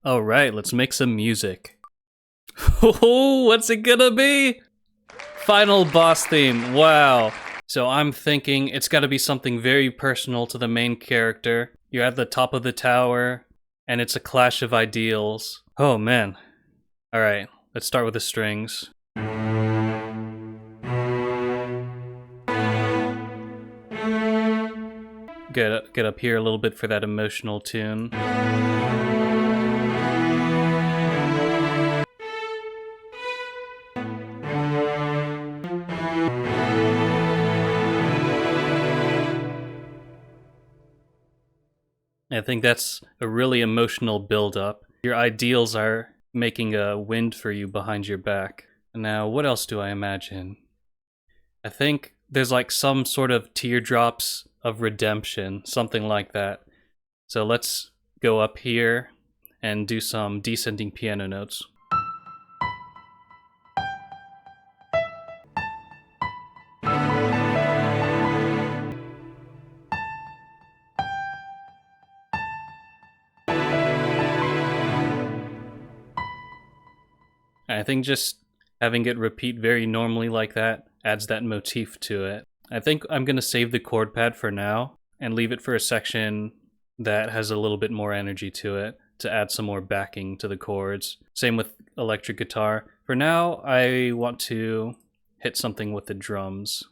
Alright, let's make some music. Oh, what's it gonna be? Final boss theme, wow. So I'm thinking it's gotta be something very personal to the main character. You're at the top of the tower, and it's a clash of ideals. Oh man. Alright, let's start with the strings. Get up here a little bit for that emotional tune. I think that's a really emotional build-up. Your ideals are making a wind for you behind your back. Now, what else do I imagine? I think there's like some sort of teardrops of redemption, something like that. So let's go up here and do some descending piano notes. I think just having it repeat very normally like that adds that motif to it. I think I'm gonna save the chord pad for now and leave it for a section that has a little bit more energy to it to add some more backing to the chords. Same with electric guitar. For now, I want to hit something with the drums.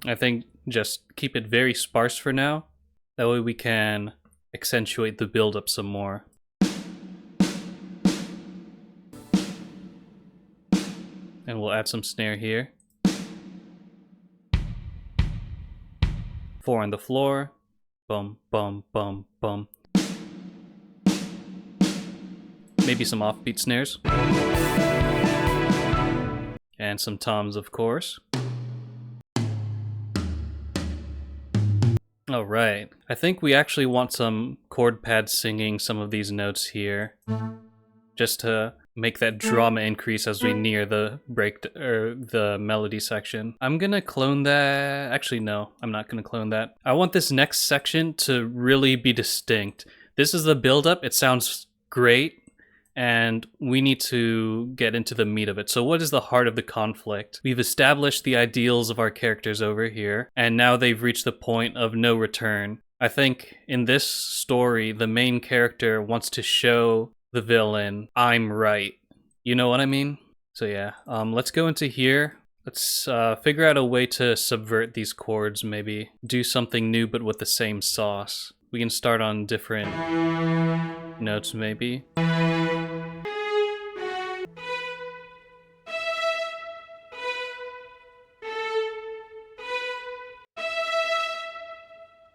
I think just keep it very sparse for now. That way we can accentuate the build-up some more. And we'll add some snare here. 4 on the floor. Bum, bum, bum, bum. Maybe some offbeat snares. And some toms, of course. Alright, I think we actually want some chord pads singing some of these notes here. Just to make that drama increase as we near the the melody section. I'm gonna clone that. Actually, no, I'm not gonna clone that. I want this next section to really be distinct. This is the build-up. It sounds great, and we need to get into the meat of it. So what is the heart of the conflict? We've established the ideals of our characters over here, and now they've reached the point of no return. I think in this story, the main character wants to show the villain, I'm right. You know what I mean? So yeah, let's go into here. Let's figure out a way to subvert these chords, maybe. Do something new but with the same sauce. We can start on different notes, maybe.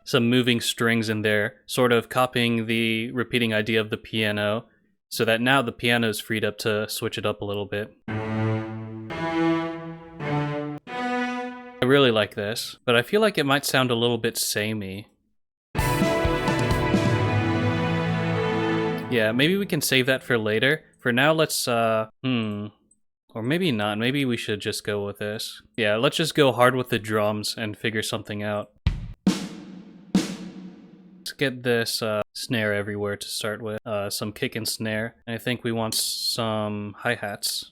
Some moving strings in there, sort of copying the repeating idea of the piano, so that now the piano is freed up to switch it up a little bit. I really like this, but I feel like it might sound a little bit samey. Yeah, maybe we can save that for later. For now, let's, or maybe not. Maybe we should just go with this. Yeah, let's just go hard with the drums and figure something out. Let's get this snare everywhere to start with. Some kick and snare. And I think we want some hi-hats.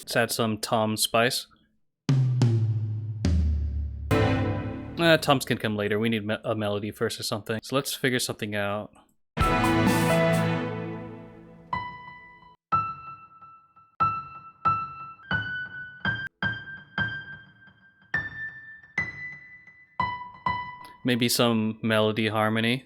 Let's add some tom spice. Toms can come later. We need a melody first or something. So let's figure something out. Maybe some melody harmony.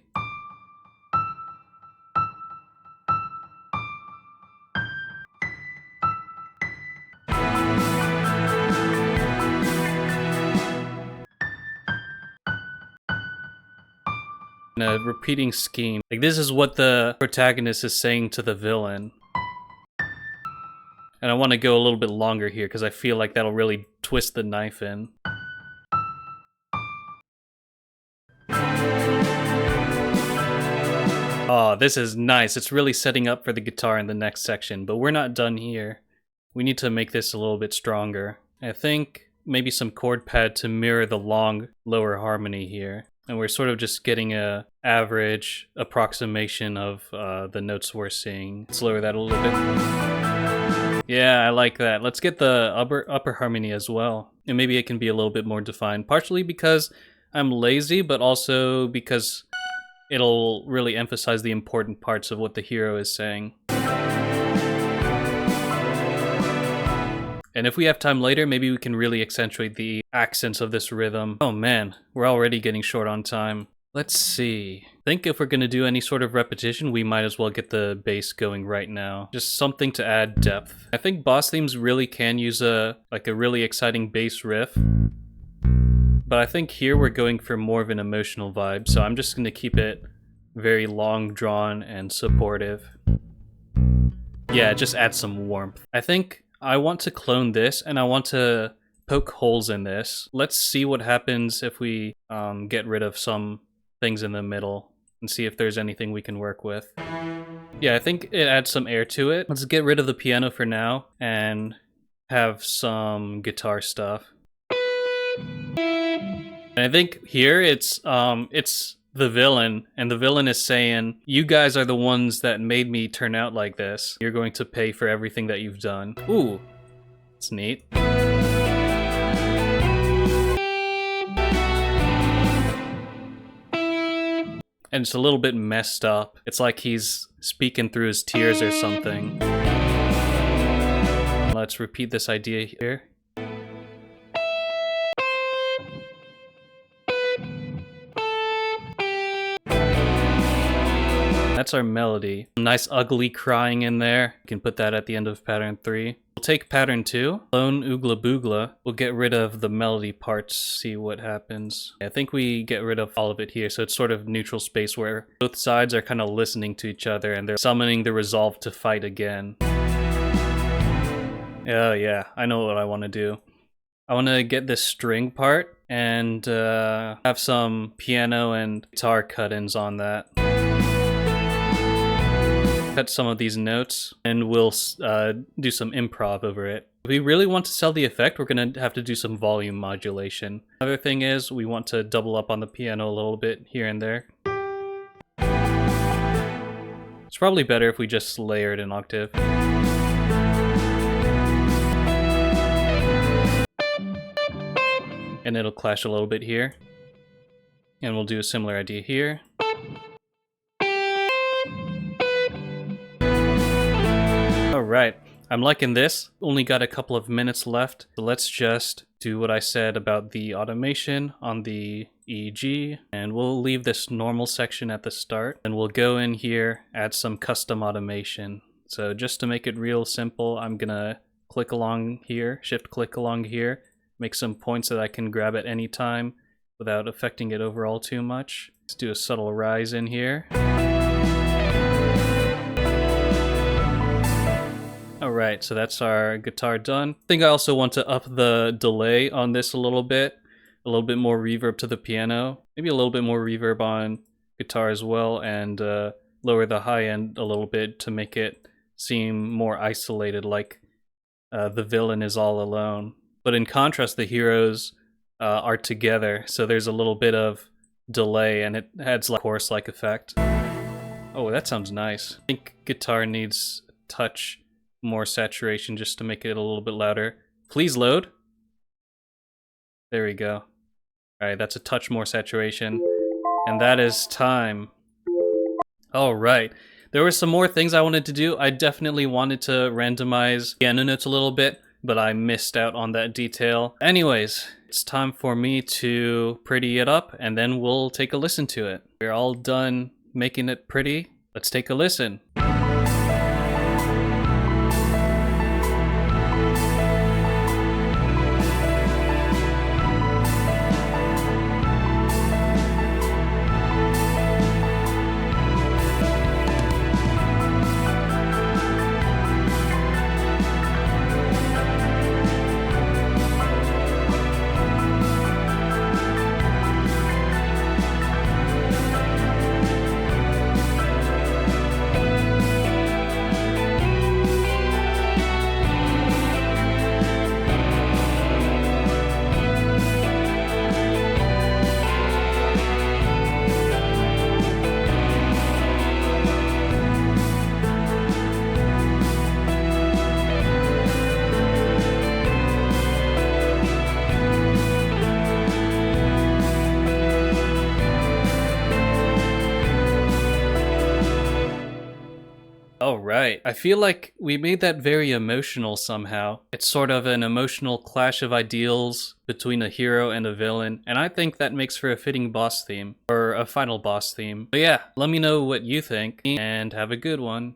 And a repeating scheme. Like, this is what the protagonist is saying to the villain. And I want to go a little bit longer here because I feel like that'll really twist the knife in. Oh, this is nice. It's really setting up for the guitar in the next section, but we're not done here. We need to make this a little bit stronger. I think maybe some chord pad to mirror the long lower harmony here. And we're sort of just getting a average approximation of the notes we're seeing. Let's lower that a little bit. Yeah, I like that. Let's get the upper harmony as well. And maybe it can be a little bit more defined. Partially because I'm lazy, but also because it'll really emphasize the important parts of what the hero is saying. And if we have time later, maybe we can really accentuate the accents of this rhythm. Oh man, we're already getting short on time. Let's see. I think if we're gonna do any sort of repetition, we might as well get the bass going right now. Just something to add depth. I think boss themes really can use a really exciting bass riff. But I think here we're going for more of an emotional vibe, so I'm just gonna keep it very long drawn and supportive. Yeah, just add some warmth. I think I want to clone this, and I want to poke holes in this. Let's see what happens if we get rid of some things in the middle and see if there's anything we can work with. Yeah, I think it adds some air to it. Let's get rid of the piano for now and have some guitar stuff. And I think here it's the villain, and the villain is saying, "You guys are the ones that made me turn out like this. You're going to pay for everything that you've done." Ooh, it's neat. And it's a little bit messed up. It's like he's speaking through his tears or something. Let's repeat this idea here. That's our melody. Nice ugly crying in there. You can put that at the end of pattern 3. We'll take pattern 2, Lone Oogla Boogla. We'll get rid of the melody parts, see what happens. I think we get rid of all of it here, so it's sort of neutral space where both sides are kind of listening to each other and they're summoning the resolve to fight again. Oh yeah, I know what I want to do. I want to get this string part and have some piano and guitar cut-ins on that. Cut some of these notes, and we'll do some improv over it. If we really want to sell the effect, we're going to have to do some volume modulation. Another thing is, we want to double up on the piano a little bit here and there. It's probably better if we just layered an octave. And it'll clash a little bit here. And we'll do a similar idea here. Alright, I'm liking this. Only got a couple of minutes left. So let's just do what I said about the automation on the EEG. And we'll leave this normal section at the start. And we'll go in here, add some custom automation. So just to make it real simple, I'm gonna click along here, shift click along here, make some points that I can grab at any time without affecting it overall too much. Let's do a subtle rise in here. Alright, so that's our guitar done. I think I also want to up the delay on this a little bit more reverb to the piano, maybe a little bit more reverb on guitar as well, and lower the high end a little bit to make it seem more isolated, like the villain is all alone. But in contrast, the heroes are together, so there's a little bit of delay, and it adds like chorus-like effect. Oh, that sounds nice. I think guitar needs a touch more saturation just to make it a little bit louder. Please load. There we go. Alright, that's a touch more saturation. And that is time. Alright. There were some more things I wanted to do. I definitely wanted to randomize piano notes a little bit, but I missed out on that detail. Anyways, it's time for me to pretty it up, and then we'll take a listen to it. We're all done making it pretty. Let's take a listen. Oh, right. I feel like we made that very emotional somehow. It's sort of an emotional clash of ideals between a hero and a villain, and I think that makes for a fitting boss theme, or a final boss theme. But yeah, let me know what you think, and have a good one.